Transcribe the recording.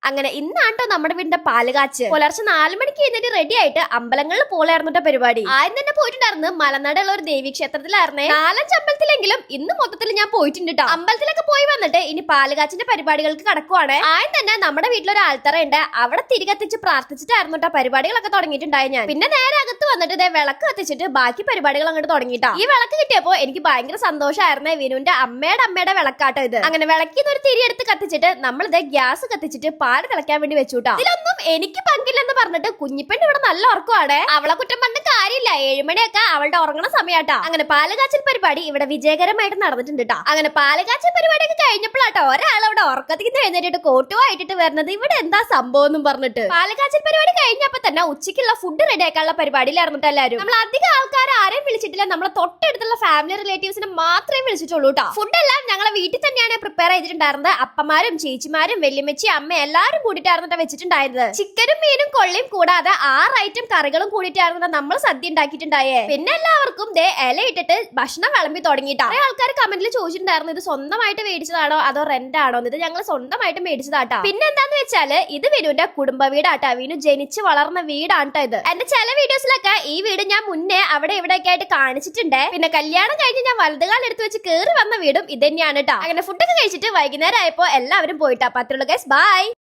അങ്ങനെ ഇന്നാട്ടോ നമ്മുടെ വീടിന്റെ പാലുകാച്ച്. പുലർച്ചെ 4 മണിക്ക് എഴുന്നേറ്റ് റെഡി ആയിട്ട് അമ്പലങ്ങളിൽ പോലായിരുന്നിട്ട പരിപാടി. ആദ്യം തന്നെ പോയിട്ടുണ്ടായിരുന്നു മലനാടുള്ള ഒരു ദേവീ ക്ഷേത്രത്തിലായിരുന്നേ. 4-5 അമ്പലത്തിലെങ്കിലും ഇന്ന് മൊത്തത്തിൽ ഞാൻ പോയിട്ടുണ്ട് കേട്ടോ. അമ്പലത്തിലൊക്കെ പോയി വന്നിട്ട് ഇനി പാലുകാച്ചിന്റെ പരിപാടികൾക്ക് കടക്കുവാണ്. ആദ്യം തന്നെ നമ്മുടെ വീട്ടിലൊരു ആൾത്തറയുണ്ട്, അവിടെ തിരികത്തിച്ച് പ്രാർത്ഥിച്ചിട്ടായിരുന്നു കേട്ടോ പരിപാടികളൊക്കെ തുടങ്ങിയിട്ടുണ്ടായി ഞാൻ. പിന്നെ നേരെ അകത്ത് വന്നിട്ട് ഇതേ വിളക്ക് കത്തിച്ചിട്ട് ബാക്കി പരിപാടികൾ അങ്ങോട്ട് തുടങ്ങിയിട്ടാ. ഈ വിളക്ക് കിട്ടിയപ്പോ എനിക്ക് ഭയങ്കര സന്തോഷമായിരുന്നേ. വിനുവിന്റെ അമ്മയുടെ വിളക്കാട്ടോ ഇത്. അങ്ങനെ വിളക്കിന്ന് ഒരു തിരി എടുത്ത് കത്തിച്ചിട്ട് നമ്മൾ ഇതേ ഗ്യാസ് കത്തിച്ചിട്ട് പാല് തിളയ്ക്കാൻ വേണ്ടി വെച്ചുട്ടാ. ഇതിലൊന്നും എനിക്ക് പങ്കില്ലെന്ന് പറഞ്ഞിട്ട് കുഞ്ഞിപ്പെണ്ണ് ഇവിടെ നല്ല ഉറക്കമാണ്. അവളെ കുറ്റം പറഞ്ഞ കാര്യമില്ല, 7 മണിയൊക്കെ അവളുടെ ഉറങ്ങണ സമയാട്ടാ. അങ്ങനെ പാലുകാച്ചൽ പരിപാടി ഇവിടെ വിജയകരമായിട്ട് നടന്നിട്ടുണ്ട് കേട്ടോ. അങ്ങനെ പാലുകാച്ചൽ പരിപാടിയൊക്കെ കഴിഞ്ഞപ്പോഴാട്ടോ ഒരാൾ ഇവിടെ ഉറക്കത്തിൽ എഴുന്നേറ്റിട്ട് കോട്ടുമായിട്ടിട്ട് വരുന്നത്. ഇവിടെ എന്താ സംഭവം എന്നും പറഞ്ഞിട്ട് പാലുകാച്ചൽ പരിപാടി കഴിഞ്ഞപ്പോ തന്നെ ഉച്ചയ്ക്കുള്ള ഫുഡ് റെഡി ആക്കാനുള്ള പരിപാടിയിലായിരുന്നിട്ട് എല്ലാവരും. നമ്മൾ അധികം ആൾക്കാർ ആരെയും വിളിച്ചിട്ടില്ല, നമ്മളെ തൊട്ടടുത്തുള്ള ഫാമിലി റിലേറ്റീവ്സിനെ മാത്രമേ വിളിച്ചിട്ടുള്ളൂ കേട്ടോ. ഫുഡെല്ലാം ഞങ്ങളെ വീട്ടിൽ തന്നെയാണ് പ്രിപ്പയർ ചെയ്തിട്ടുണ്ടായിരുന്നത്. അപ്പമാരും ചേച്ചിമാരും വല്യമ്മച്ചി അമ്മ എല്ലാരും കൂടിയിട്ടായിരുന്നു വെച്ചിട്ടുണ്ടായിരുന്നത്. ചിക്കനും മീനും കൊള്ളിയും കൂടാതെ 6 ഐറ്റം കറികളും കൂടിയിട്ടായിരുന്നു നമ്മൾ സദ്യ ഉണ്ടാക്കിയിട്ടുണ്ടായേ. പിന്നെ എല്ലാവർക്കും ദേ ഇല ഇട്ടിട്ട് ഭക്ഷണം വിളമ്പി തുടങ്ങിയിട്ടാ. കുറെ ആൾക്കാർ കമന്റിൽ ചോദിച്ചിട്ടുണ്ടായിരുന്നു ഇത് സ്വന്തമായിട്ട് മേടിച്ചതാണോ അതോ റെന്റ് ആണോ. ഇത് ഞങ്ങൾ സ്വന്തമായിട്ട് മേടിച്ചതാട്ടാ. പിന്നെ എന്താന്ന് വെച്ചാല് ഇത് വിനുവിന്റെ കുടുംബ വീടാട്ടാ. വിനു ജനിച്ച് വളർന്ന വീടാട്ടോ ഇത്. എന്റെ ചില വീഡിയോസിലൊക്കെ ഈ വീട് ഞാൻ മുന്നേ അവിടെ ഇവിടെയൊക്കെ ആയിട്ട് കാണിച്ചിട്ടുണ്ട്. പിന്നെ കല്യാണം കഴിഞ്ഞ് ഞാൻ വലതുകാലം എടുത്ത് വെച്ച് കയറി വന്ന വീടും ഇത് തന്നെയാണ് കേട്ടോ. അങ്ങനെ ഫുഡൊക്കെ കഴിച്ചിട്ട് വൈകുന്നേരം ആയപ്പോ എല്ലാവരും പോയിട്ടാ. പത്രമുള്ള ഗൈസ് ബൈ.